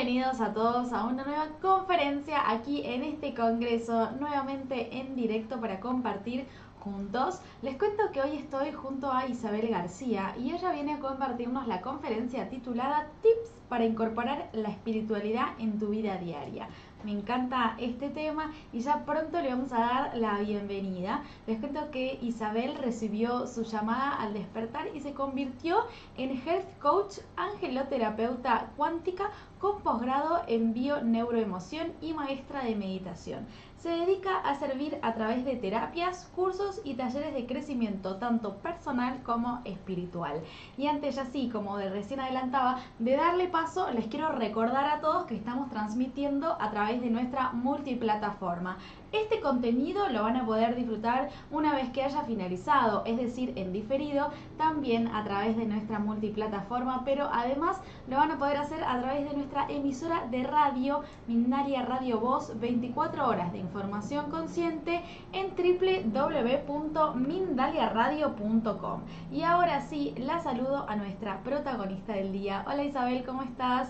Bienvenidos a todos a una nueva conferencia aquí en este congreso, nuevamente en directo para compartir juntos. Les cuento que hoy estoy junto a Isabel García y ella viene a compartirnos la conferencia titulada Tips para incorporar la espiritualidad en tu vida diaria. Me encanta este tema y ya pronto le vamos a dar la bienvenida. Les cuento que Isabel recibió su llamada al despertar y se convirtió en Health Coach Angeloterapeuta cuántica con posgrado en bio-neuroemoción y maestra de meditación. Se dedica a servir a través de terapias, cursos y talleres de crecimiento tanto personal como espiritual. Y antes, ya sí, como de recién adelantaba, de darle paso, les quiero recordar a todos que estamos transmitiendo a través de nuestra multiplataforma. Este contenido lo van a poder disfrutar una vez que haya finalizado, es decir, en diferido, también a través de nuestra multiplataforma, pero además lo van a poder hacer a través de nuestra emisora de radio, Mindalia Radio Voz, 24 horas de información consciente en www.mindaliaradio.com. Y ahora sí, la saludo a nuestra protagonista del día. Hola Isabel, ¿cómo estás?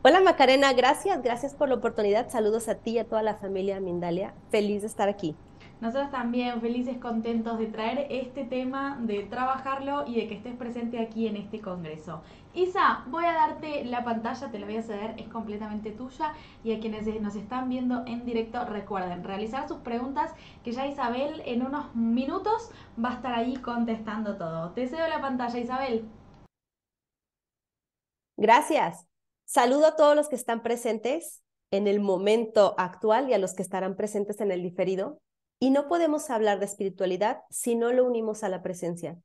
Hola Macarena, gracias por la oportunidad. Saludos a ti y a toda la familia Mindalia. Feliz de estar aquí. Nosotros también felices, contentos de traer este tema, de trabajarlo y de que estés presente aquí en este congreso. Isa, voy a darte la pantalla, te la voy a ceder, es completamente tuya. Y a quienes nos están viendo en directo, recuerden realizar sus preguntas, que ya Isabel en unos minutos va a estar ahí contestando todo. Te cedo la pantalla, Isabel. Gracias. Saludo a todos los que están presentes en el momento actual y a los que estarán presentes en el diferido. Y no podemos hablar de espiritualidad si no lo unimos a la presencia.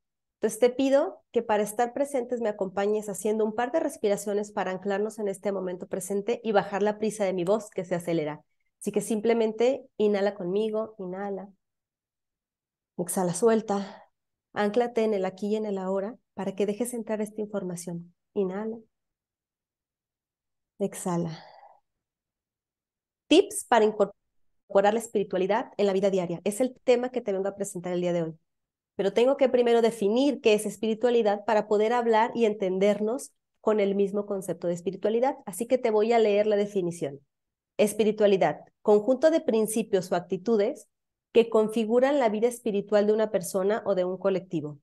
Entonces te pido que para estar presentes me acompañes haciendo un par de respiraciones para anclarnos en este momento presente y bajar la prisa de mi voz que se acelera. Así que simplemente inhala conmigo, inhala. Exhala, suelta. Ánclate en el aquí y en el ahora para que dejes entrar esta información. Inhala, exhala. Tips para incorporar la espiritualidad en la vida diaria. Es el tema que te vengo a presentar el día de hoy. Pero tengo que primero definir qué es espiritualidad para poder hablar y entendernos con el mismo concepto de espiritualidad. Así que te voy a leer la definición. Espiritualidad, conjunto de principios o actitudes que configuran la vida espiritual de una persona o de un colectivo.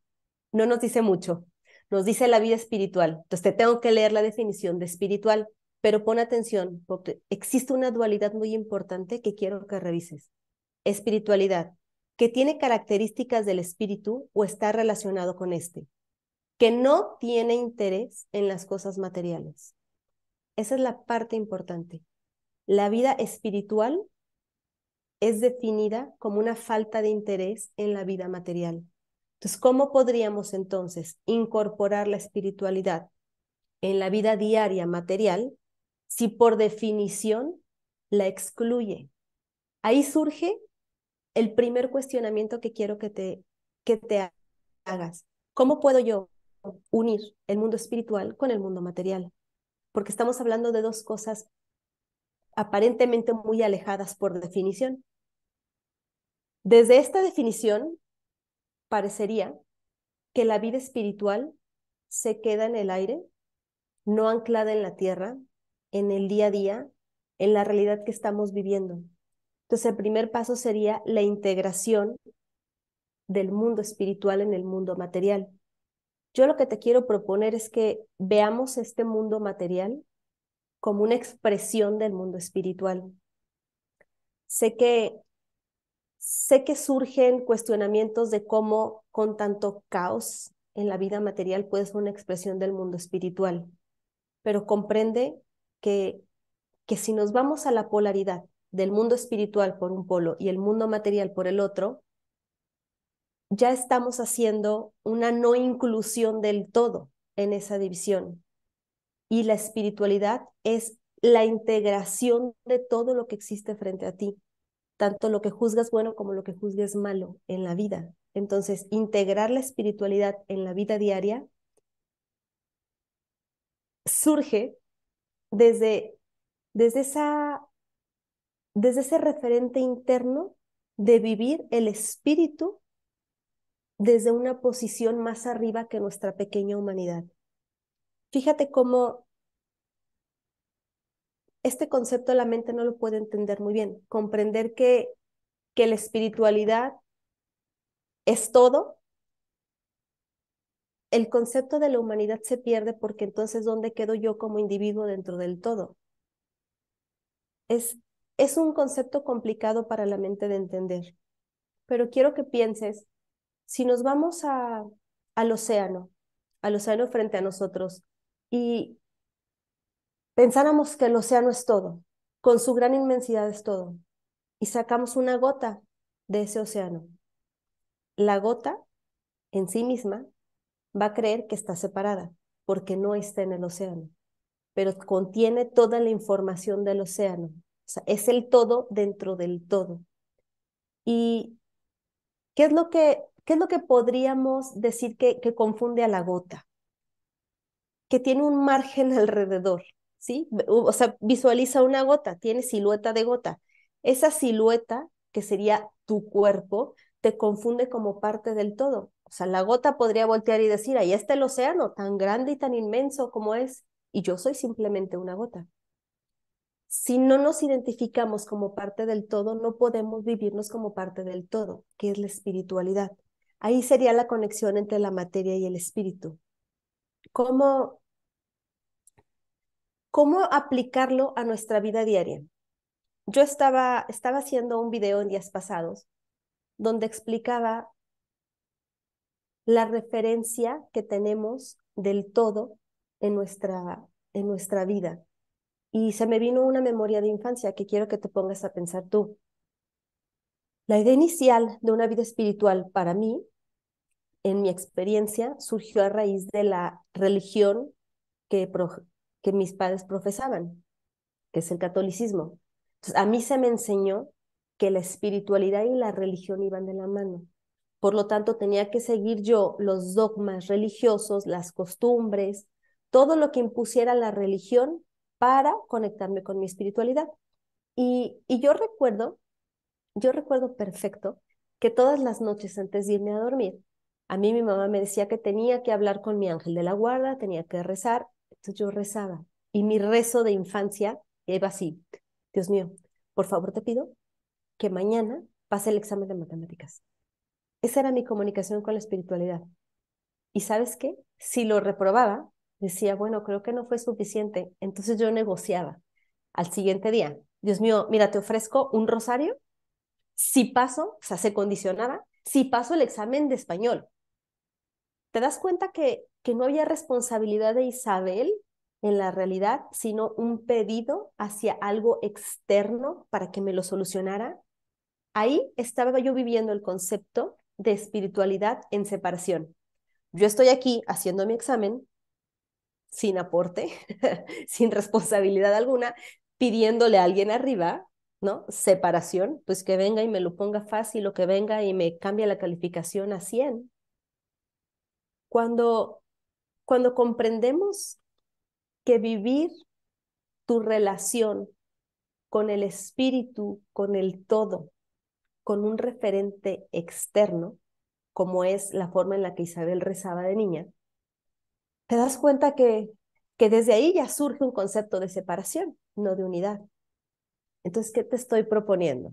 No nos dice mucho, nos dice la vida espiritual. Entonces te tengo que leer la definición de espiritual, pero pon atención, porque existe una dualidad muy importante que quiero que revises. Espiritualidad, que tiene características del espíritu o está relacionado con este, que no tiene interés en las cosas materiales. Esa es la parte importante. La vida espiritual es definida como una falta de interés en la vida material. Entonces, ¿cómo podríamos entonces incorporar la espiritualidad en la vida diaria material si por definición la excluye? Ahí surge el primer cuestionamiento que quiero que te hagas. ¿Cómo puedo yo unir el mundo espiritual con el mundo material? Porque estamos hablando de dos cosas aparentemente muy alejadas por definición. Desde esta definición, parecería que la vida espiritual se queda en el aire, no anclada en la tierra, en el día a día, en la realidad que estamos viviendo. Entonces, el primer paso sería la integración del mundo espiritual en el mundo material. Yo lo que te quiero proponer es que veamos este mundo material como una expresión del mundo espiritual. Sé que, sé que surgen cuestionamientos de cómo con tanto caos en la vida material puede ser una expresión del mundo espiritual, pero comprende que, que si nos vamos a la polaridad del mundo espiritual por un polo y el mundo material por el otro, ya estamos haciendo una no inclusión del todo en esa división. Y la espiritualidad es la integración de todo lo que existe frente a ti, tanto lo que juzgas bueno como lo que juzgues malo en la vida. Entonces, integrar la espiritualidad en la vida diaria surge desde, desde, esa, desde ese referente interno de vivir el espíritu desde una posición más arriba que nuestra pequeña humanidad. Fíjate cómo este concepto la mente no lo puede entender muy bien. Comprender que la espiritualidad es todo, el concepto de la humanidad se pierde porque entonces ¿dónde quedo yo como individuo dentro del todo? Es, es un concepto complicado para la mente de entender, pero quiero que pienses, si nos vamos al océano frente a nosotros, y pensáramos que el océano es todo, con su gran inmensidad es todo, y sacamos una gota de ese océano, la gota en sí misma va a creer que está separada, porque no está en el océano, pero contiene toda la información del océano. O sea, es el todo dentro del todo. ¿Y qué es lo que podríamos decir que confunde a la gota? Que tiene un margen alrededor, ¿sí? O sea, visualiza una gota, tiene silueta de gota. Esa silueta, que sería tu cuerpo, te confunde como parte del todo. O sea, la gota podría voltear y decir, ahí está el océano, tan grande y tan inmenso como es, y yo soy simplemente una gota. Si no nos identificamos como parte del todo, no podemos vivirnos como parte del todo, que es la espiritualidad. Ahí sería la conexión entre la materia y el espíritu. ¿Cómo, cómo aplicarlo a nuestra vida diaria? Yo estaba haciendo un video en días pasados donde explicaba la referencia que tenemos del todo en nuestra vida. Y se me vino una memoria de infancia que quiero que te pongas a pensar tú. La idea inicial de una vida espiritual para mí, en mi experiencia, surgió a raíz de la religión que mis padres profesaban, que es el catolicismo. Entonces, a mí se me enseñó que la espiritualidad y la religión iban de la mano. Por lo tanto, tenía que seguir yo los dogmas religiosos, las costumbres, todo lo que impusiera la religión para conectarme con mi espiritualidad. Y yo recuerdo perfecto que todas las noches antes de irme a dormir, a mí mi mamá me decía que tenía que hablar con mi ángel de la guarda, tenía que rezar, entonces yo rezaba. Y mi rezo de infancia iba así: Dios mío, por favor te pido que mañana pase el examen de matemáticas. Esa era mi comunicación con la espiritualidad. ¿Y sabes qué? Si lo reprobaba, decía, bueno, creo que no fue suficiente. Entonces yo negociaba al siguiente día. Dios mío, mira, te ofrezco un rosario si paso, o sea, se condicionaba, si paso el examen de español. ¿Te das cuenta que no había responsabilidad de Isabel en la realidad, sino un pedido hacia algo externo para que me lo solucionara? Ahí estaba yo viviendo el concepto de espiritualidad en separación. Yo estoy aquí haciendo mi examen sin aporte, sin responsabilidad alguna, pidiéndole a alguien arriba, ¿no? Separación, pues que venga y me lo ponga fácil o que venga y me cambie la calificación a 100. Cuando, cuando comprendemos que vivir tu relación con el espíritu, con el todo, con un referente externo, como es la forma en la que Isabel rezaba de niña, te das cuenta que desde ahí ya surge un concepto de separación, no de unidad. Entonces, ¿qué te estoy proponiendo?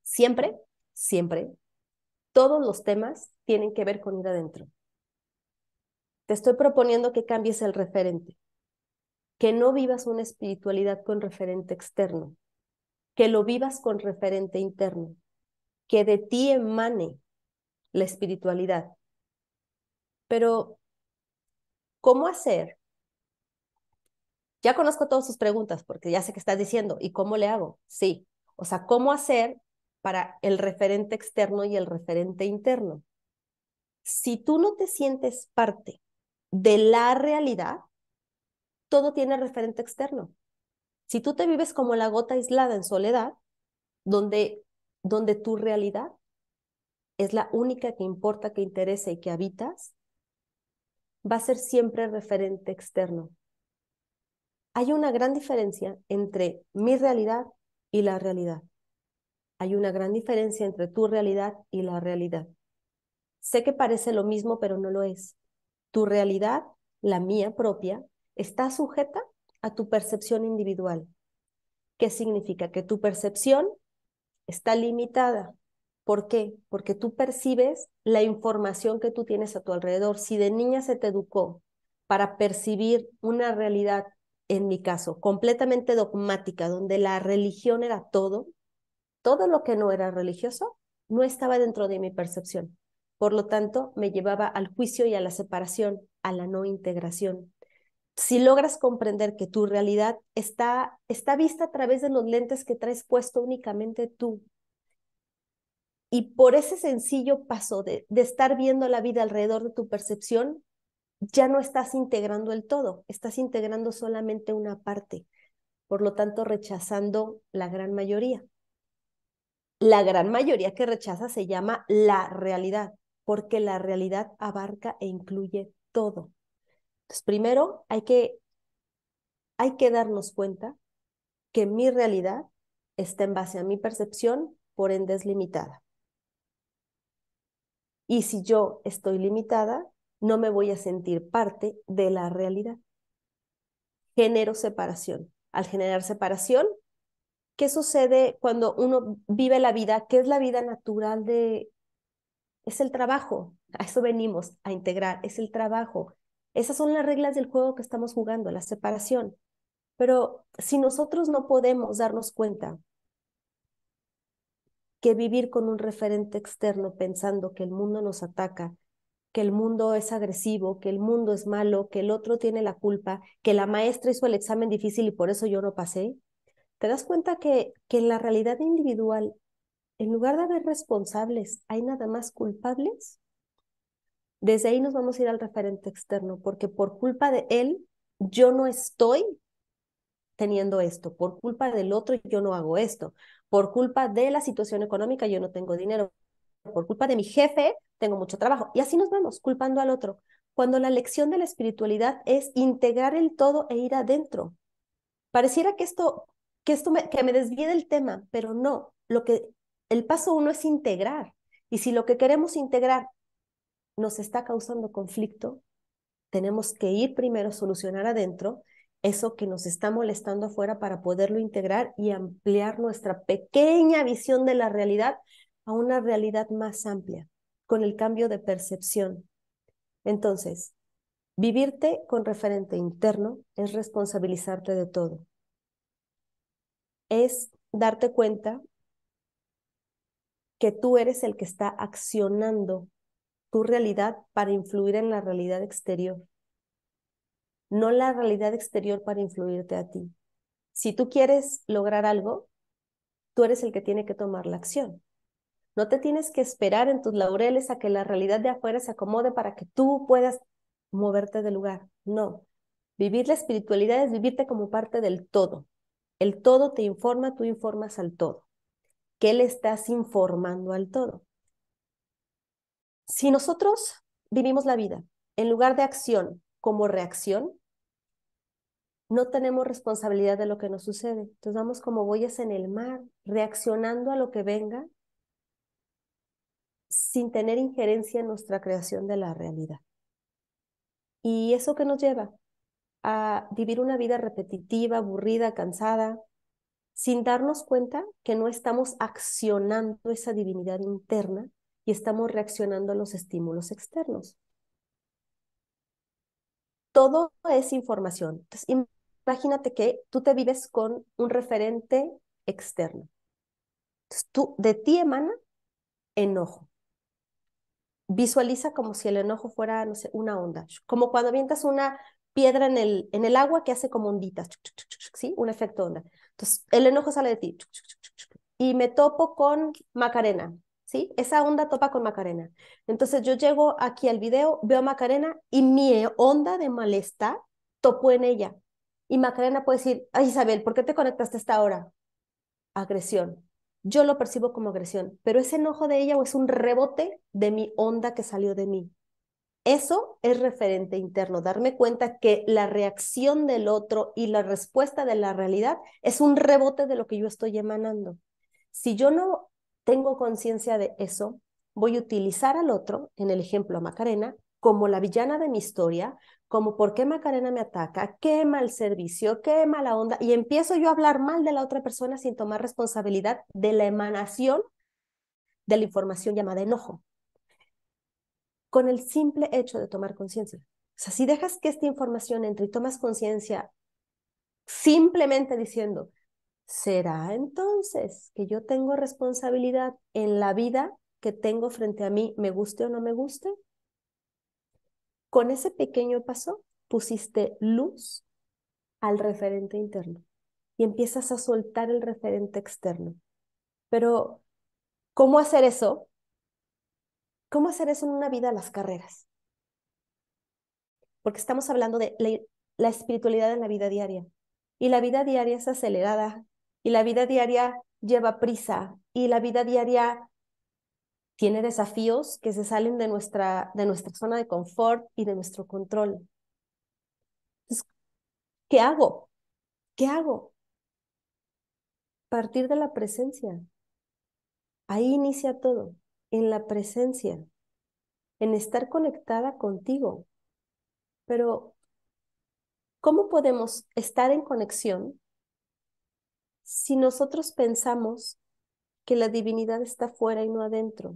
Siempre, siempre, todos los temas tienen que ver con ir adentro. Te estoy proponiendo que cambies el referente, que no vivas una espiritualidad con referente externo, que lo vivas con referente interno, que de ti emane la espiritualidad. Pero, ¿cómo hacer? Ya conozco todas sus preguntas porque ya sé que estás diciendo, ¿y cómo le hago? Sí, o sea, ¿cómo hacer para el referente externo y el referente interno? Si tú no te sientes parte de la realidad, todo tiene referente externo. Si tú te vives como la gota aislada en soledad, donde tu realidad es la única que importa, que interesa y que habitas, va a ser siempre referente externo. Hay una gran diferencia entre mi realidad y la realidad. Hay una gran diferencia entre tu realidad y la realidad. Sé que parece lo mismo, pero no lo es. Tu realidad la mía propia, está sujeta a tu percepción individual. ¿Qué significa? Que tu percepción está limitada. ¿Por qué? Porque tú percibes la información que tú tienes a tu alrededor. Si de niña se te educó para percibir una realidad, en mi caso, completamente dogmática, donde la religión era todo lo que no era religioso no estaba dentro de mi percepción. Por lo tanto, me llevaba al juicio y a la separación, a la no integración. Si logras comprender que tu realidad está vista a través de los lentes que traes puesto únicamente tú, y por ese sencillo paso de estar viendo la vida alrededor de tu percepción, ya no estás integrando el todo, estás integrando solamente una parte, por lo tanto rechazando la gran mayoría. La gran mayoría que rechaza se llama la realidad, porque la realidad abarca e incluye todo. Entonces, primero hay que darnos cuenta que mi realidad está en base a mi percepción, por ende es limitada. Y si yo estoy limitada, no me voy a sentir parte de la realidad. Genero separación. Al generar separación, ¿qué sucede cuando uno vive la vida? ¿Qué es la vida natural de... Es el trabajo. A eso venimos, a integrar. Es el trabajo. Esas son las reglas del juego que estamos jugando, la separación. Pero si nosotros no podemos darnos cuenta que vivir con un referente externo pensando que el mundo nos ataca, que el mundo es agresivo, que el mundo es malo, que el otro tiene la culpa, que la maestra hizo el examen difícil y por eso yo no pasé, ¿te das cuenta que en la realidad individual, en lugar de haber responsables, hay nada más culpables? Desde ahí nos vamos a ir al referente externo, porque por culpa de él, yo no estoy teniendo esto, por culpa del otro, yo no hago esto, por culpa de la situación económica, yo no tengo dinero, por culpa de mi jefe, tengo mucho trabajo. Y así nos vamos, culpando al otro. Cuando la lección de la espiritualidad es integrar el todo e ir adentro. Pareciera que me desvíe del tema, pero no. El paso uno es integrar. Y si lo que queremos integrar nos está causando conflicto, tenemos que ir primero a solucionar adentro eso que nos está molestando afuera para poderlo integrar y ampliar nuestra pequeña visión de la realidad a una realidad más amplia, con el cambio de percepción. Entonces, vivirte con referente interno es responsabilizarte de todo. Es darte cuenta que tú eres el que está accionando tu realidad para influir en la realidad exterior, no la realidad exterior para influirte a ti. Si tú quieres lograr algo, tú eres el que tiene que tomar la acción. No te tienes que esperar en tus laureles a que la realidad de afuera se acomode para que tú puedas moverte del lugar. No. Vivir la espiritualidad es vivirte como parte del todo. El todo te informa, tú informas al todo. ¿Qué le estás informando al todo? Si nosotros vivimos la vida en lugar de acción como reacción, no tenemos responsabilidad de lo que nos sucede. Entonces vamos como boyas en el mar, reaccionando a lo que venga sin tener injerencia en nuestra creación de la realidad. ¿Y eso qué nos lleva? A vivir una vida repetitiva, aburrida, cansada, sin darnos cuenta que no estamos accionando esa divinidad interna y estamos reaccionando a los estímulos externos. Todo es información. Entonces, imagínate que tú te vives con un referente externo. Entonces, de ti emana enojo. Visualiza como si el enojo fuera, no sé, una onda, como cuando avientas una piedra en el agua que hace como onditas, ¿sí? Un efecto onda. Entonces, el enojo sale de ti y me topo con Macarena, ¿sí? Esa onda topa con Macarena. Entonces, yo llego aquí al video, veo a Macarena y mi onda de malestar topo en ella. Y Macarena puede decir, ay Isabel, ¿por qué te conectaste a esta hora? Agresión. Yo lo percibo como agresión, pero ¿es enojo de ella o es un rebote de mi onda que salió de mí? Eso es referente interno, darme cuenta que la reacción del otro y la respuesta de la realidad es un rebote de lo que yo estoy emanando. Si yo no tengo conciencia de eso, voy a utilizar al otro, en el ejemplo a Macarena, como la villana de mi historia, como por qué Macarena me ataca, qué mal servicio, qué mala onda, y empiezo yo a hablar mal de la otra persona sin tomar responsabilidad de la emanación de la información llamada enojo, con el simple hecho de tomar conciencia. O sea, si dejas que esta información entre y tomas conciencia simplemente diciendo, ¿será entonces que yo tengo responsabilidad en la vida que tengo frente a mí, me guste o no me guste? Con ese pequeño paso pusiste luz al referente interno y empiezas a soltar el referente externo. Pero, ¿cómo hacer eso? ¿Cómo hacer eso en una vida a las carreras? Porque estamos hablando de la espiritualidad en la vida diaria. Y la vida diaria es acelerada, y la vida diaria lleva prisa, y la vida diaria tiene desafíos que se salen de nuestra zona de confort y de nuestro control. Entonces, ¿qué hago? ¿Qué hago? Partir de la presencia. Ahí inicia todo, en la presencia, en estar conectada contigo. Pero, ¿cómo podemos estar en conexión si nosotros pensamos que la divinidad está fuera y no adentro?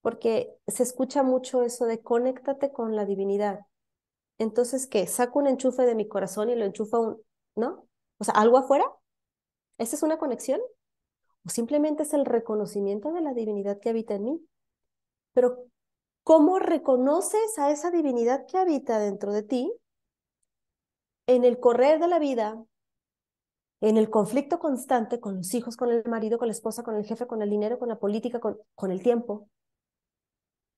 Porque se escucha mucho eso de conéctate con la divinidad. Entonces, ¿qué? ¿Saco un enchufe de mi corazón y lo enchufo a un... ¿No? O sea, ¿algo afuera? ¿Esa es una conexión? ¿O simplemente es el reconocimiento de la divinidad que habita en mí? Pero, ¿cómo reconoces a esa divinidad que habita dentro de ti en el correr de la vida, en el conflicto constante con los hijos, con el marido, con la esposa, con el jefe, con el dinero, con la política, con el tiempo?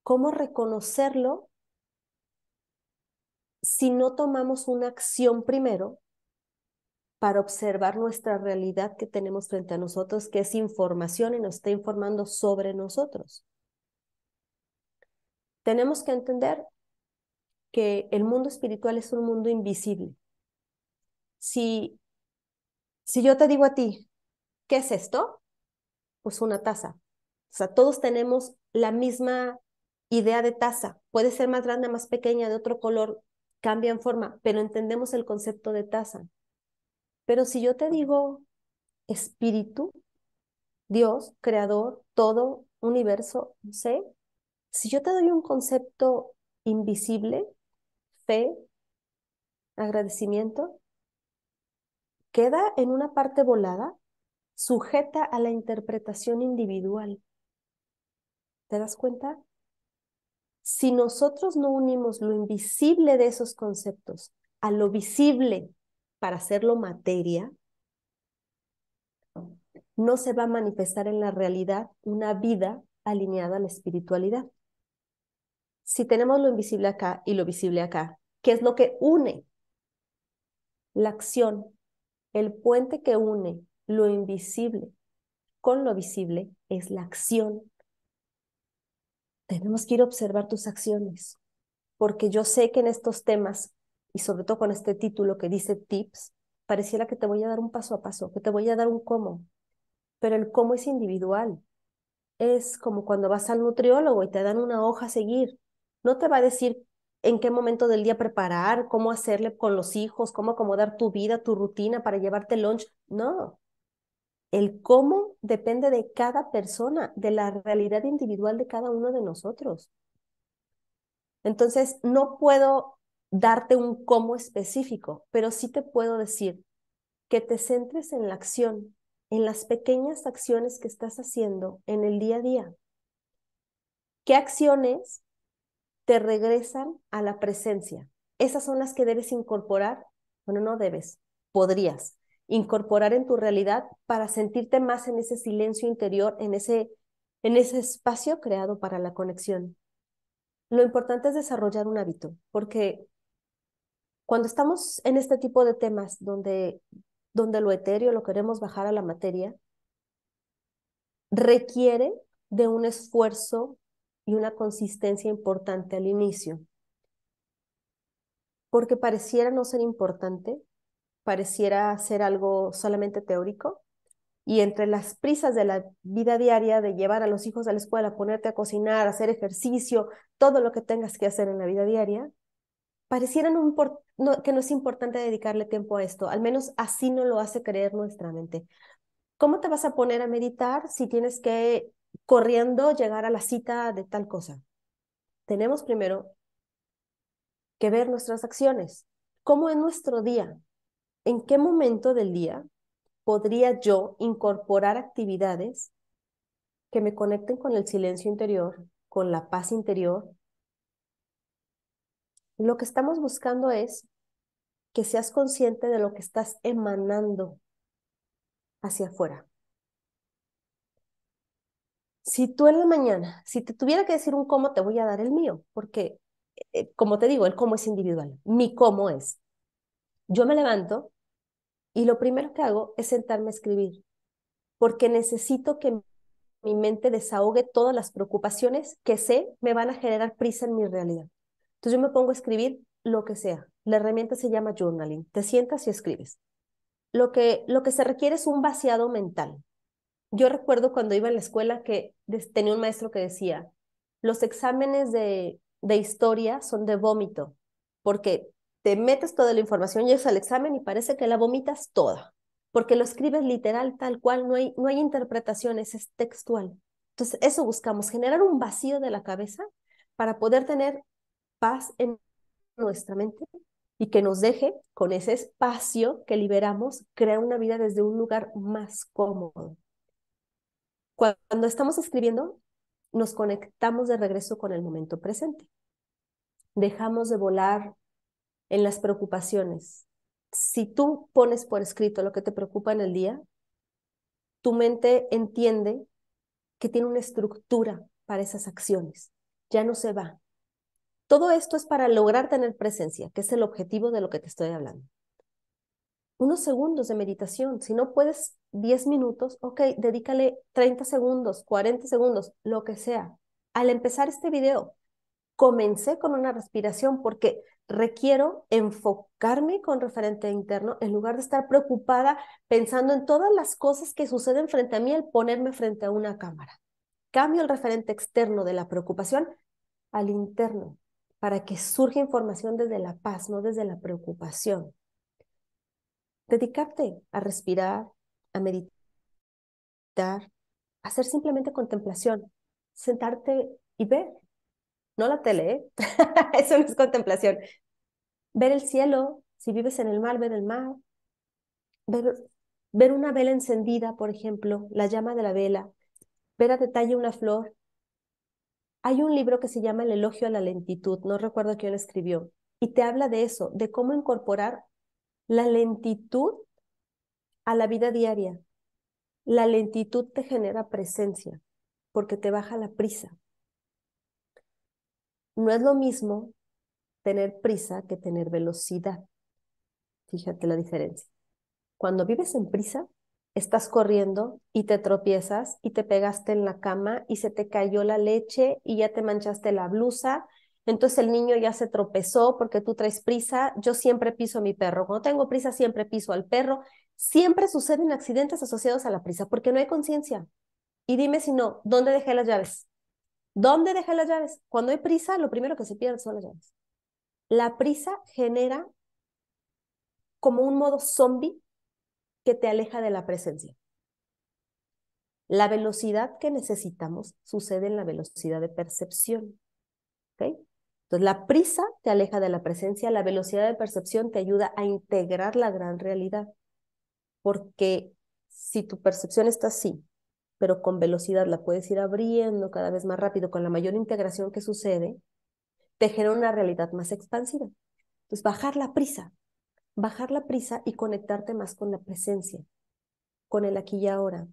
¿Cómo reconocerlo si no tomamos una acción primero para observar nuestra realidad que tenemos frente a nosotros, que es información y nos está informando sobre nosotros? Tenemos que entender que el mundo espiritual es un mundo invisible. Si, si yo te digo a ti, ¿qué es esto? Pues una taza. O sea, todos tenemos la misma idea de taza. Puede ser más grande, más pequeña, de otro color, cambia en forma, pero entendemos el concepto de taza. Pero si yo te digo espíritu, Dios, creador, todo, universo, no sé, si yo te doy un concepto invisible, fe, agradecimiento, queda en una parte volada, sujeta a la interpretación individual. ¿Te das cuenta? Si nosotros no unimos lo invisible de esos conceptos a lo visible para hacerlo materia, no se va a manifestar en la realidad una vida alineada a la espiritualidad. Si tenemos lo invisible acá y lo visible acá, ¿qué es lo que une? La acción, el puente que une lo invisible con lo visible es la acción. Tenemos que ir a observar tus acciones, porque yo sé que en estos temas, y sobre todo con este título que dice tips, pareciera que te voy a dar un paso a paso, que te voy a dar un cómo, pero el cómo es individual. Es como cuando vas al nutriólogo y te dan una hoja a seguir. No te va a decir en qué momento del día preparar, cómo hacerle con los hijos, cómo acomodar tu vida, tu rutina para llevarte lunch. No, el cómo depende de cada persona, de la realidad individual de cada uno de nosotros. Entonces, no puedo darte un cómo específico, pero sí te puedo decir que te centres en la acción, en las pequeñas acciones que estás haciendo en el día a día. ¿Qué acciones te regresan a la presencia? Esas son las que debes incorporar. Bueno, no debes, podrías incorporar en tu realidad para sentirte más en ese silencio interior, en ese espacio creado para la conexión. Lo importante es desarrollar un hábito, porque cuando estamos en este tipo de temas donde lo etéreo lo queremos bajar a la materia, requiere de un esfuerzo y una consistencia importante al inicio, porque pareciera no ser importante, pareciera ser algo solamente teórico, Y entre las prisas de la vida diaria, de llevar a los hijos a la escuela, ponerte a cocinar, hacer ejercicio, todo lo que tengas que hacer en la vida diaria, pareciera que no es importante dedicarle tiempo a esto. Al menos así no lo hace creer nuestra mente. ¿Cómo te vas a poner a meditar si tienes que, corriendo, llegar a la cita de tal cosa? Tenemos primero que ver nuestras acciones. ¿Cómo en nuestro día? ¿En qué momento del día podría yo incorporar actividades que me conecten con el silencio interior, con la paz interior? Lo que estamos buscando es que seas consciente de lo que estás emanando hacia afuera. Si tú en la mañana, si te tuviera que decir un cómo, te voy a dar el mío, porque, como te digo, el cómo es individual. Mi cómo es, yo me levanto y lo primero que hago es sentarme a escribir, porque necesito que mi mente desahogue todas las preocupaciones que sé me van a generar prisa en mi realidad. Entonces yo me pongo a escribir lo que sea. La herramienta se llama journaling. Te sientas y escribes. Lo que se requiere es un vaciado mental. Yo recuerdo cuando iba a la escuela que tenía un maestro que decía, los exámenes de historia son de vómito, porque te metes toda la información, llegas al examen y parece que la vomitas toda, porque lo escribes literal, tal cual, no hay interpretaciones, es textual. Entonces, eso buscamos, generar un vacío de la cabeza para poder tener paz en nuestra mente y que nos deje con ese espacio que liberamos, crear una vida desde un lugar más cómodo. Cuando estamos escribiendo, nos conectamos de regreso con el momento presente. Dejamos de volar en las preocupaciones. Si tú pones por escrito lo que te preocupa en el día, tu mente entiende que tiene una estructura para esas acciones. Ya no se va. Todo esto es para lograr tener presencia, que es el objetivo de lo que te estoy hablando. Unos segundos de meditación. Si no puedes 10 minutos, ok, dedícale 30 segundos, 40 segundos, lo que sea. Al empezar este video, comencé con una respiración porque requiero enfocarme con referente interno en lugar de estar preocupada pensando en todas las cosas que suceden frente a mí al ponerme frente a una cámara. Cambio el referente externo de la preocupación al interno para que surja información desde la paz, no desde la preocupación. Dedicarte a respirar, a meditar, a hacer simplemente contemplación, sentarte y ver, no la tele, ¿eh? Eso no es contemplación. Ver el cielo, si vives en el mar, ver el mar, ver, ver una vela encendida, por ejemplo, la llama de la vela, ver a detalle una flor. Hay un libro que se llama El elogio a la lentitud, no recuerdo quién lo escribió, y te habla de eso, de cómo incorporar la lentitud a la vida diaria. La lentitud te genera presencia porque te baja la prisa. No es lo mismo tener prisa que tener velocidad. Fíjate la diferencia. Cuando vives en prisa, estás corriendo y te tropiezas y te pegaste en la cama y se te cayó la leche y ya te manchaste la blusa. Entonces el niño ya se tropezó porque tú traes prisa. Yo siempre piso a mi perro. Cuando tengo prisa, siempre piso al perro. Siempre suceden accidentes asociados a la prisa porque no hay conciencia. Y dime si no, ¿dónde dejé las llaves? ¿Dónde dejé las llaves? Cuando hay prisa, lo primero que se pierde son las llaves. La prisa genera como un modo zombie que te aleja de la presencia. La velocidad que necesitamos sucede en la velocidad de percepción. ¿Ok? Entonces, la prisa te aleja de la presencia, la velocidad de percepción te ayuda a integrar la gran realidad. Porque si tu percepción está así, pero con velocidad la puedes ir abriendo cada vez más rápido, con la mayor integración que sucede, te genera una realidad más expansiva. Entonces, bajar la prisa y conectarte más con la presencia, con el aquí y ahora.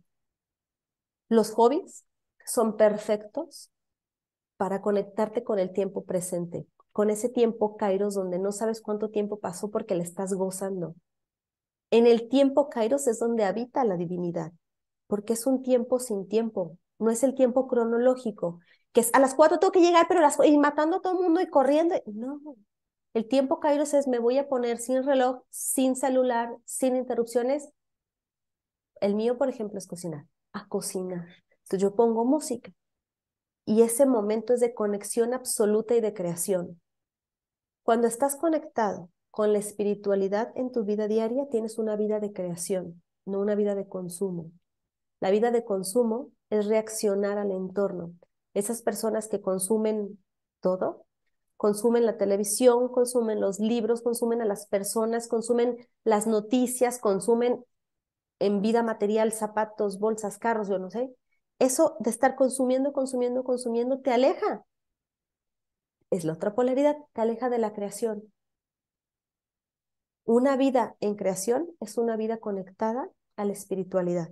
Los hobbies son perfectos para conectarte con el tiempo presente, con ese tiempo Kairos donde no sabes cuánto tiempo pasó porque le estás gozando. En el tiempo Kairos es donde habita la divinidad, porque es un tiempo sin tiempo, no es el tiempo cronológico, que es a las 4 tengo que llegar, pero y matando a todo el mundo y corriendo. No, el tiempo Kairos es me voy a poner sin reloj, sin celular, sin interrupciones, El mío, por ejemplo, es cocinar. A cocinar. Entonces yo pongo música y ese momento es de conexión absoluta y de creación. Cuando estás conectado con la espiritualidad en tu vida diaria, tienes una vida de creación, no una vida de consumo. La vida de consumo es reaccionar al entorno. Esas personas que consumen todo, consumen la televisión, consumen los libros, consumen a las personas, consumen las noticias, consumen en vida material zapatos, bolsas, carros, yo no sé. Eso de estar consumiendo, consumiendo, consumiendo, te aleja. Es la otra polaridad, te aleja de la creación. Una vida en creación es una vida conectada a la espiritualidad,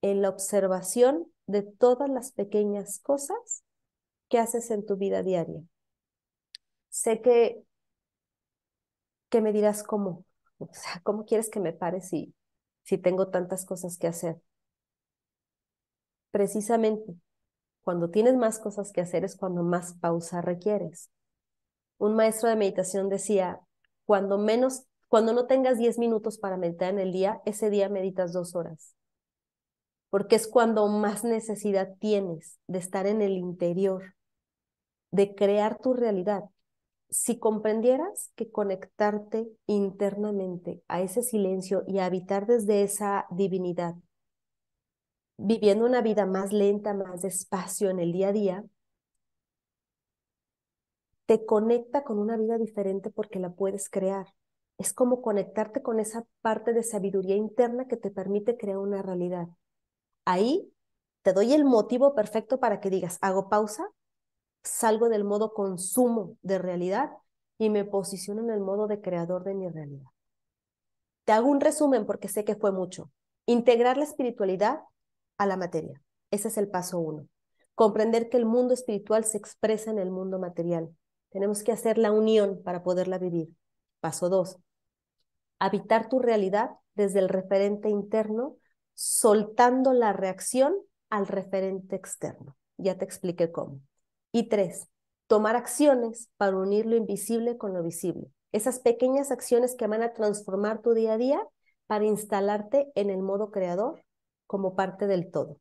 en la observación de todas las pequeñas cosas que haces en tu vida diaria. Sé que me dirás cómo, o sea, ¿cómo quieres que me pare si tengo tantas cosas que hacer? Precisamente, cuando tienes más cosas que hacer es cuando más pausa requieres. Un maestro de meditación decía, cuando no tengas 10 minutos para meditar en el día, ese día meditas 2 horas, porque es cuando más necesidad tienes de estar en el interior, de crear tu realidad. Si comprendieras que conectarte internamente a ese silencio y a habitar desde esa divinidad, viviendo una vida más lenta, más despacio en el día a día, te conecta con una vida diferente porque la puedes crear. Es como conectarte con esa parte de sabiduría interna que te permite crear una realidad. Ahí te doy el motivo perfecto para que digas, hago pausa, salgo del modo consumo de realidad y me posiciono en el modo de creador de mi realidad. Te hago un resumen porque sé que fue mucho. Integrar la espiritualidad a la materia. Ese es el paso 1. Comprender que el mundo espiritual se expresa en el mundo material. Tenemos que hacer la unión para poderla vivir. Paso 2. Habitar tu realidad desde el referente interno, soltando la reacción al referente externo. Ya te expliqué cómo. Y 3. Tomar acciones para unir lo invisible con lo visible. Esas pequeñas acciones que van a transformar tu día a día para instalarte en el modo creador como parte del todo.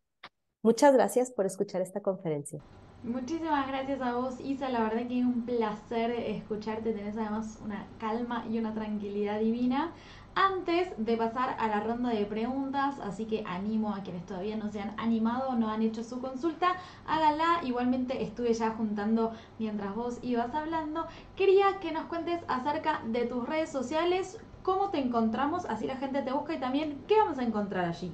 Muchas gracias por escuchar esta conferencia. Muchísimas gracias a vos, Isa. La verdad que es un placer escucharte. Tenés además una calma y una tranquilidad divina. Antes de pasar a la ronda de preguntas, así que animo a quienes todavía no se han animado o no han hecho su consulta, háganla. Igualmente estuve ya juntando mientras vos ibas hablando. Quería que nos cuentes acerca de tus redes sociales, cómo te encontramos, así la gente te busca y también qué vamos a encontrar allí.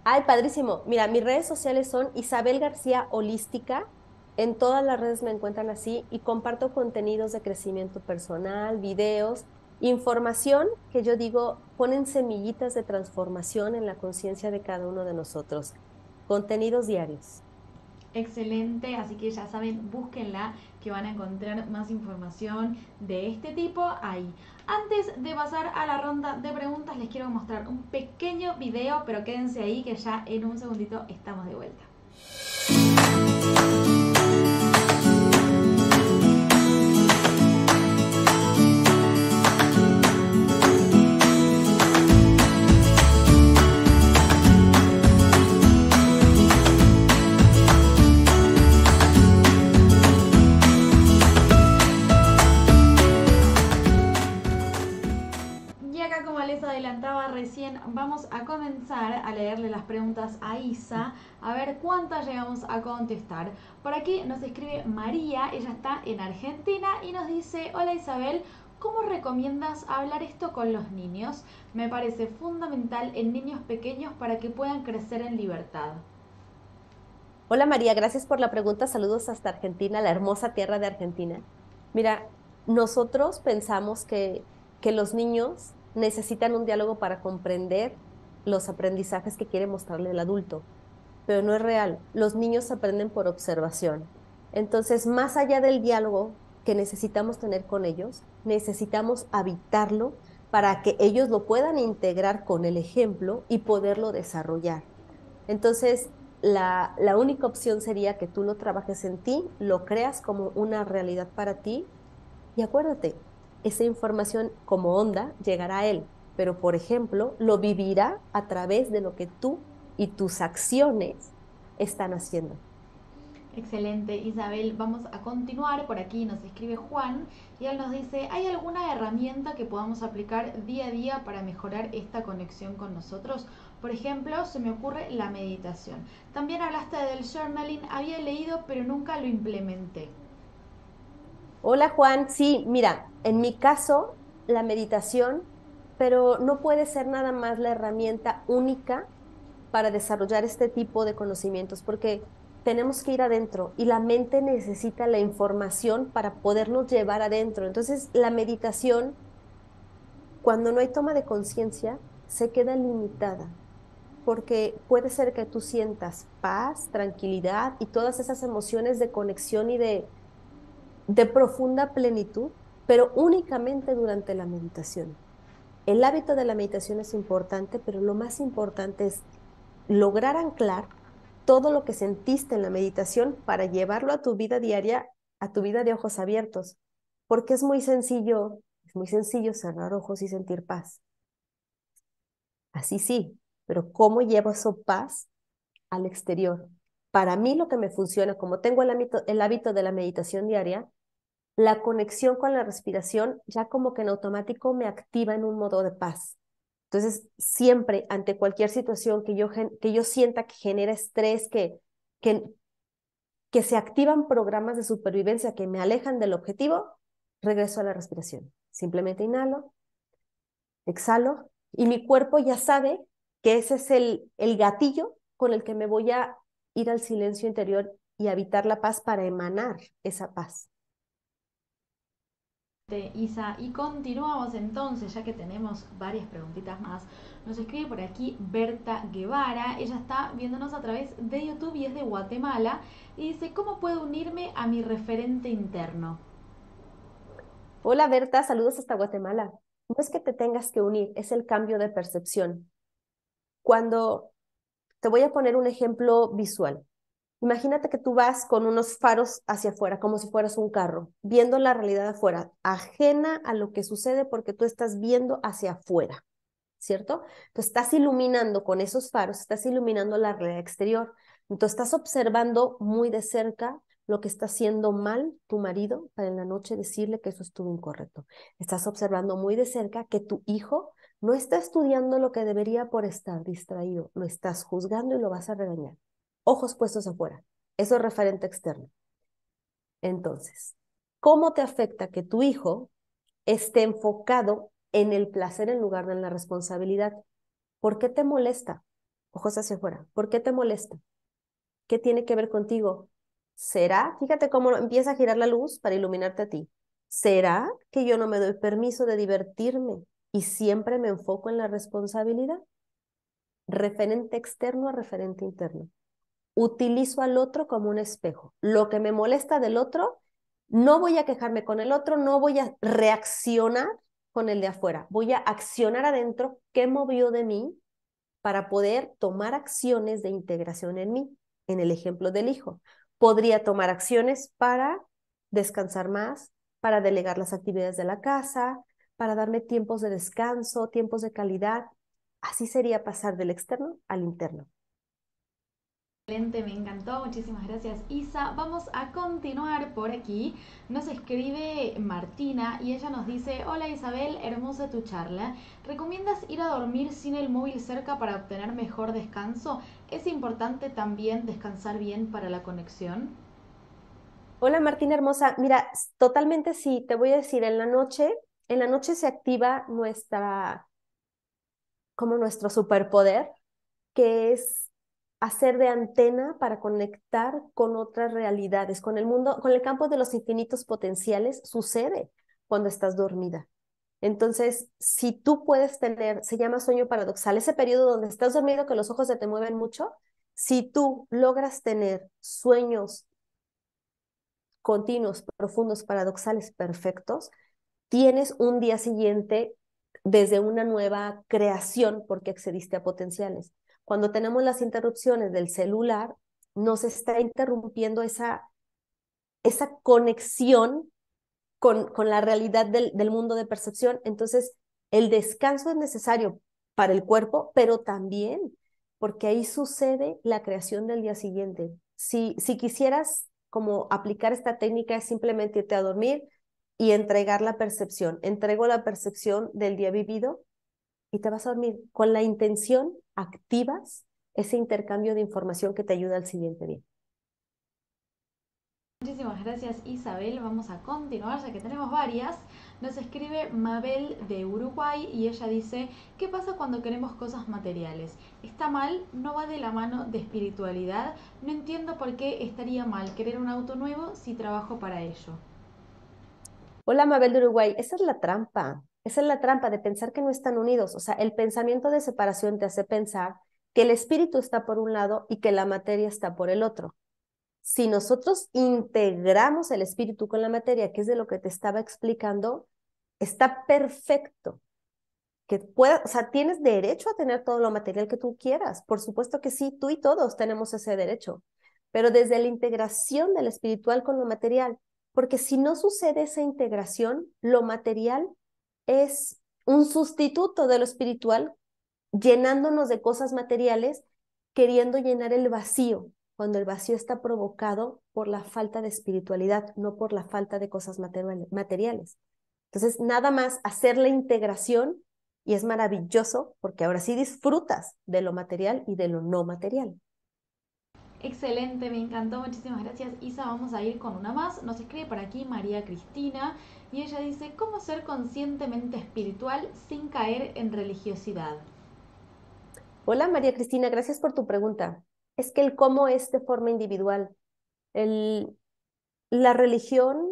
Ay, padrísimo. Mira, mis redes sociales son Isabel García Holística. En todas las redes me encuentran así y comparto contenidos de crecimiento personal, videos, información que yo digo ponen semillitas de transformación en la conciencia de cada uno de nosotros. Contenidos diarios. Excelente, así que ya saben, búsquenla que van a encontrar más información de este tipo ahí. Antes de pasar a la ronda de preguntas, les quiero mostrar un pequeño video, pero quédense ahí que ya en un segundito estamos de vuelta. Y acá, como les adelantaba recién, vamos a comenzar a leerle las preguntas a Isa, a ver cuántas llegamos a contestar. Por aquí nos escribe María, ella está en Argentina y nos dice: hola Isabel, ¿cómo recomiendas hablar esto con los niños? Me parece fundamental en niños pequeños para que puedan crecer en libertad. Hola María, gracias por la pregunta. Saludos hasta Argentina, la hermosa tierra de Argentina. Mira, nosotros pensamos que los niños necesitan un diálogo para comprender los aprendizajes que quiere mostrarle el adulto, pero no es real. Los niños aprenden por observación. Entonces, más allá del diálogo que necesitamos tener con ellos, necesitamos habitarlo para que ellos lo puedan integrar con el ejemplo y poderlo desarrollar. Entonces, la única opción sería que tú lo trabajes en ti, lo creas como una realidad para ti y acuérdate, esa información como onda llegará a él. pero por ejemplo, lo vivirá a través de lo que tú y tus acciones están haciendo. Excelente, Isabel. Vamos a continuar. Por aquí nos escribe Juan y él nos dice, ¿hay alguna herramienta que podamos aplicar día a día para mejorar esta conexión con nosotros? Por ejemplo, se me ocurre la meditación. También hablaste del journaling, había leído pero nunca lo implementé. Hola Juan, sí, mira, en mi caso, la meditación, pero no puede ser nada más la herramienta única para desarrollar este tipo de conocimientos, porque tenemos que ir adentro y la mente necesita la información para podernos llevar adentro. Entonces, la meditación, cuando no hay toma de conciencia, se queda limitada, porque puede ser que tú sientas paz, tranquilidad y todas esas emociones de conexión y de profunda plenitud, pero únicamente durante la meditación. El hábito de la meditación es importante, pero lo más importante es lograr anclar todo lo que sentiste en la meditación para llevarlo a tu vida diaria, a tu vida de ojos abiertos, porque es muy sencillo cerrar ojos y sentir paz. Así sí, pero ¿cómo llevo esa paz al exterior? Para mí lo que me funciona, como tengo el hábito de la meditación diaria, la conexión con la respiración ya como que en automático me activa en un modo de paz. Entonces, siempre ante cualquier situación que yo sienta que genera estrés, que, que se activan programas de supervivencia que me alejan del objetivo, regreso a la respiración. Simplemente inhalo, exhalo y mi cuerpo ya sabe que ese es el gatillo con el que me voy a ir al silencio interior y habitar la paz para emanar esa paz. Isa, y continuamos entonces, ya que tenemos varias preguntitas más. Nos escribe por aquí Berta Guevara, ella está viéndonos a través de YouTube y es de Guatemala, y dice, ¿cómo puedo unirme a mi referente interno? Hola Berta, saludos hasta Guatemala. No es que te tengas que unir, es el cambio de percepción. Cuando te voy a poner un ejemplo visual. Imagínate que tú vas con unos faros hacia afuera, como si fueras un carro, viendo la realidad afuera, ajena a lo que sucede porque tú estás viendo hacia afuera, ¿cierto? Entonces estás iluminando con esos faros, estás iluminando la realidad exterior. Entonces estás observando muy de cerca lo que está haciendo mal tu marido para en la noche decirle que eso estuvo incorrecto. Estás observando muy de cerca que tu hijo no está estudiando lo que debería por estar distraído, lo estás juzgando y lo vas a regañar. Ojos puestos afuera. Eso es referente externo. Entonces, ¿cómo te afecta que tu hijo esté enfocado en el placer en lugar de en la responsabilidad? ¿Por qué te molesta? Ojos hacia afuera. ¿Por qué te molesta? ¿Qué tiene que ver contigo? ¿Será? Fíjate cómo empieza a girar la luz para iluminarte a ti. ¿Será que yo no me doy permiso de divertirme y siempre me enfoco en la responsabilidad? Referente externo a referente interno. Utilizo al otro como un espejo. Lo que me molesta del otro, no voy a quejarme con el otro, no voy a reaccionar con el de afuera. Voy a accionar adentro qué movió de mí para poder tomar acciones de integración en mí. En el ejemplo del hijo, podría tomar acciones para descansar más, para delegar las actividades de la casa, para darme tiempos de descanso, tiempos de calidad. Así sería pasar del externo al interno. Excelente, me encantó, muchísimas gracias Isa. Vamos a continuar por aquí. Nos escribe Martina y ella nos dice, hola Isabel, hermosa tu charla. ¿Recomiendas ir a dormir sin el móvil cerca para obtener mejor descanso? ¿Es importante también descansar bien para la conexión? Hola Martina hermosa, mira, totalmente sí, te voy a decir, en la noche se activa como nuestro superpoder, que es hacer de antena para conectar con otras realidades, con el mundo, con el campo de los infinitos potenciales, sucede cuando estás dormida. Entonces, si tú puedes tener, se llama sueño paradoxal, ese periodo donde estás dormido que los ojos se te mueven mucho, si tú logras tener sueños continuos, profundos, paradoxales, perfectos, tienes un día siguiente desde una nueva creación porque accediste a potenciales. Cuando tenemos las interrupciones del celular, nos está interrumpiendo esa conexión con la realidad del mundo de percepción. Entonces, El descanso es necesario para el cuerpo, pero también porque ahí sucede la creación del día siguiente. Si quisieras como aplicar esta técnica es simplemente irte a dormir y entregar la percepción. Entrego la percepción del día vivido y te vas a dormir. Con la intención activas ese intercambio de información que te ayuda al siguiente día. Muchísimas gracias Isabel, vamos a continuar ya que tenemos varias. Nos escribe Mabel de Uruguay y ella dice, ¿qué pasa cuando queremos cosas materiales? ¿Está mal? ¿No va de la mano de espiritualidad? No entiendo por qué estaría mal querer un auto nuevo si trabajo para ello. Hola, Mabel de Uruguay. Esa es la trampa. Esa es la trampa de pensar que no están unidos. O sea, el pensamiento de separación te hace pensar que el espíritu está por un lado y que la materia está por el otro. Si nosotros integramos el espíritu con la materia, que es de lo que te estaba explicando, está perfecto. Que pueda, o sea, tienes derecho a tener todo lo material que tú quieras. Por supuesto que sí, tú y todos tenemos ese derecho, pero desde la integración del espiritual con lo material, porque si no sucede esa integración, lo material es un sustituto de lo espiritual, llenándonos de cosas materiales, queriendo llenar el vacío, cuando el vacío está provocado por la falta de espiritualidad, no por la falta de cosas materiales. Entonces, nada más hacer la integración y es maravilloso porque ahora sí disfrutas de lo material y de lo no material. Excelente, me encantó, muchísimas gracias Isa. Vamos a ir con una más. Nos escribe por aquí María Cristina y ella dice, ¿cómo ser conscientemente espiritual sin caer en religiosidad? Hola María Cristina, gracias por tu pregunta. Es que el cómo es de forma individual. El, la religión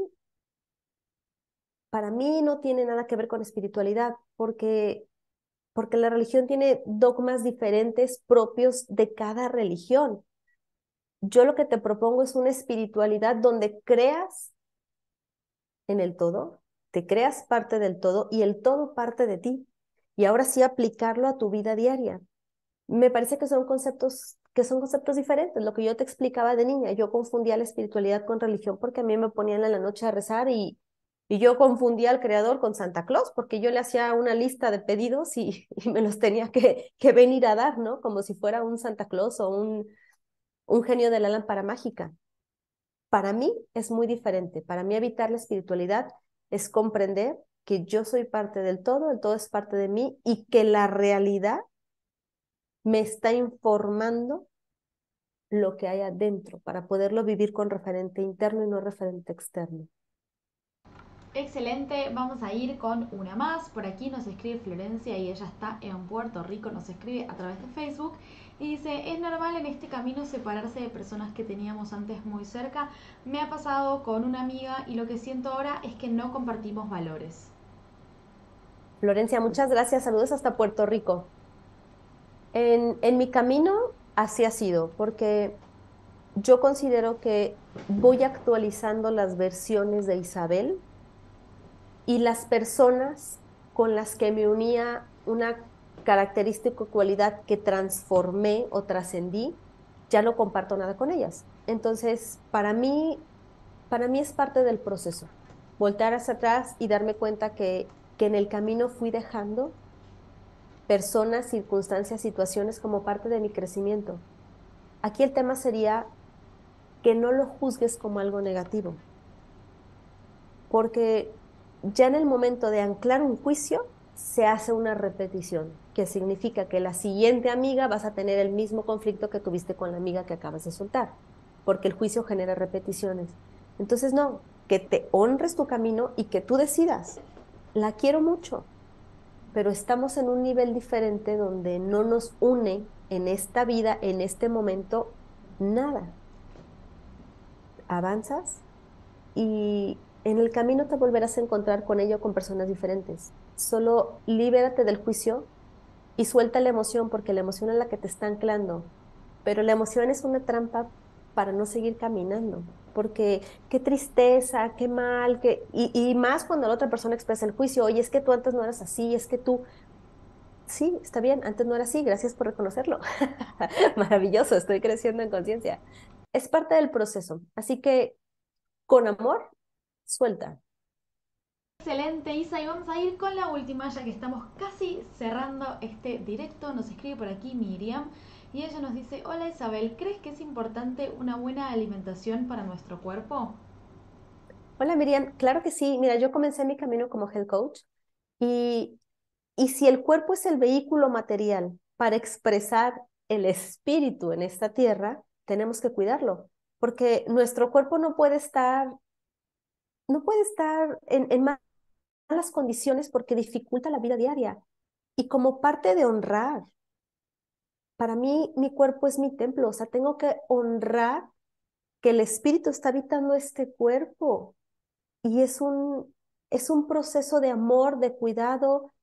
para mí no tiene nada que ver con espiritualidad porque la religión tiene dogmas diferentes propios de cada religión. Yo lo que te propongo es una espiritualidad donde creas en el todo, te creas parte del todo y el todo parte de ti. Y ahora sí aplicarlo a tu vida diaria. Me parece que son conceptos diferentes. Lo que yo te explicaba de niña, yo confundía la espiritualidad con religión porque a mí me ponían en la noche a rezar y yo confundía al creador con Santa Claus porque yo le hacía una lista de pedidos y me los tenía que venir a dar, ¿no? Como si fuera un Santa Claus o un genio de la lámpara mágica. Para mí es muy diferente. Para mí evitar la espiritualidad es comprender que yo soy parte del todo, el todo es parte de mí y que la realidad me está informando lo que hay adentro para poderlo vivir con referente interno y no referente externo. Excelente, vamos a ir con una más. Por aquí nos escribe Florencia y ella está en Puerto Rico, nos escribe a través de Facebook y dice, es normal en este camino separarse de personas que teníamos antes muy cerca. Me ha pasado con una amiga y lo que siento ahora es que no compartimos valores. Florencia, muchas gracias. Saludos hasta Puerto Rico. En mi camino así ha sido, porque yo considero que voy actualizando las versiones de Isabel y las personas con las que me unía una característica o cualidad que transformé o trascendí, ya no comparto nada con ellas. Entonces, para mí es parte del proceso. Voltar hacia atrás y darme cuenta que en el camino fui dejando personas, circunstancias, situaciones como parte de mi crecimiento. Aquí el tema sería que no lo juzgues como algo negativo, porque ya en el momento de anclar un juicio se hace una repetición, que significa que la siguiente amiga vas a tener el mismo conflicto que tuviste con la amiga que acabas de soltar, porque el juicio genera repeticiones. Entonces, no, que te honres tu camino y que tú decidas, la quiero mucho, pero estamos en un nivel diferente donde no nos une en esta vida, en este momento, nada. Avanzas y en el camino te volverás a encontrar con ello con personas diferentes. Solo libérate del juicio y suelta la emoción porque la emoción es la que te está anclando. Pero la emoción es una trampa para no seguir caminando. Porque qué tristeza, qué mal, y más cuando la otra persona expresa el juicio, oye, es que tú antes no eras así, es que tú, sí, está bien, antes no era así, gracias por reconocerlo. Maravilloso, estoy creciendo en conciencia. Es parte del proceso. Así que con amor, suelta. Excelente, Isa, y vamos a ir con la última, ya que estamos casi cerrando este directo. Nos escribe por aquí Miriam y ella nos dice: hola Isabel, ¿crees que es importante una buena alimentación para nuestro cuerpo? Hola Miriam, claro que sí. Mira, yo comencé mi camino como health coach y, y si el cuerpo es el vehículo material para expresar el espíritu en esta tierra, tenemos que cuidarlo, porque nuestro cuerpo no puede estar en malas condiciones porque dificulta la vida diaria. Y como parte de honrar, para mí mi cuerpo es mi templo, o sea, tengo que honrar que el espíritu está habitando este cuerpo y es un proceso de amor, de cuidado,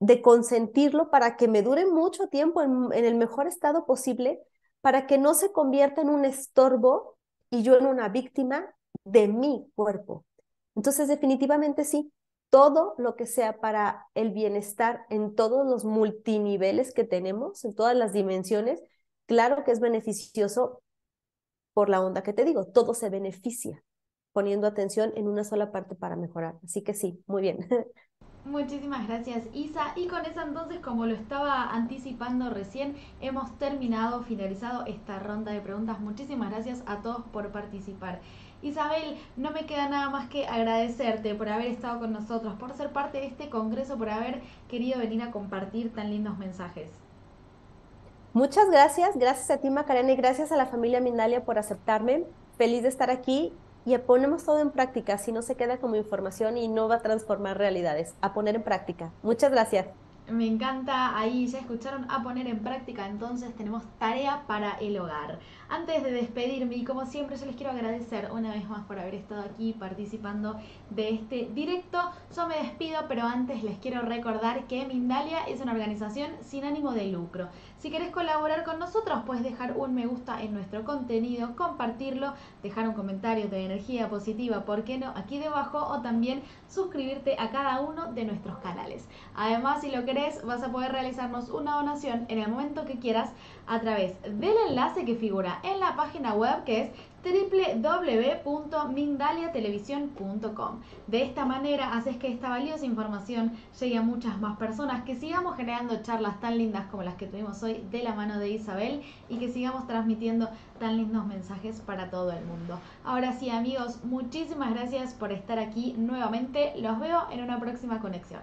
de consentirlo para que me dure mucho tiempo en el mejor estado posible, para que no se convierta en un estorbo y yo en una víctima de mi cuerpo. Entonces, definitivamente sí, todo lo que sea para el bienestar en todos los multiniveles que tenemos, en todas las dimensiones, claro que es beneficioso por la onda que te digo, todo se beneficia poniendo atención en una sola parte para mejorar. Así que sí, muy bien. Muchísimas gracias, Isa. Y con eso entonces, como lo estaba anticipando recién, hemos terminado, finalizado esta ronda de preguntas. Muchísimas gracias a todos por participar. Isabel, no me queda nada más que agradecerte por haber estado con nosotros, por ser parte de este congreso, por haber querido venir a compartir tan lindos mensajes. Muchas gracias a ti Macarena y gracias a la familia Mindalia por aceptarme. Feliz de estar aquí y ponemos todo en práctica, si no se queda como información y no va a transformar realidades, a poner en práctica. Muchas gracias. Me encanta, ahí ya escucharon, a poner en práctica, entonces tenemos tarea para el hogar. Antes de despedirme, y como siempre, yo les quiero agradecer una vez más por haber estado aquí participando de este directo. Yo me despido, pero antes les quiero recordar que Mindalia es una organización sin ánimo de lucro. Si querés colaborar con nosotros, puedes dejar un me gusta en nuestro contenido, compartirlo, dejar un comentario de energía positiva, ¿por qué no?, aquí debajo, o también suscribirte a cada uno de nuestros canales. Además, si lo querés, vas a poder realizarnos una donación en el momento que quieras a través del enlace que figura en la página web, que es www.mindaliatelevisión.com. De esta manera haces que esta valiosa información llegue a muchas más personas, que sigamos generando charlas tan lindas como las que tuvimos hoy de la mano de Isabel y que sigamos transmitiendo tan lindos mensajes para todo el mundo. Ahora sí, amigos, muchísimas gracias por estar aquí nuevamente. Los veo en una próxima conexión.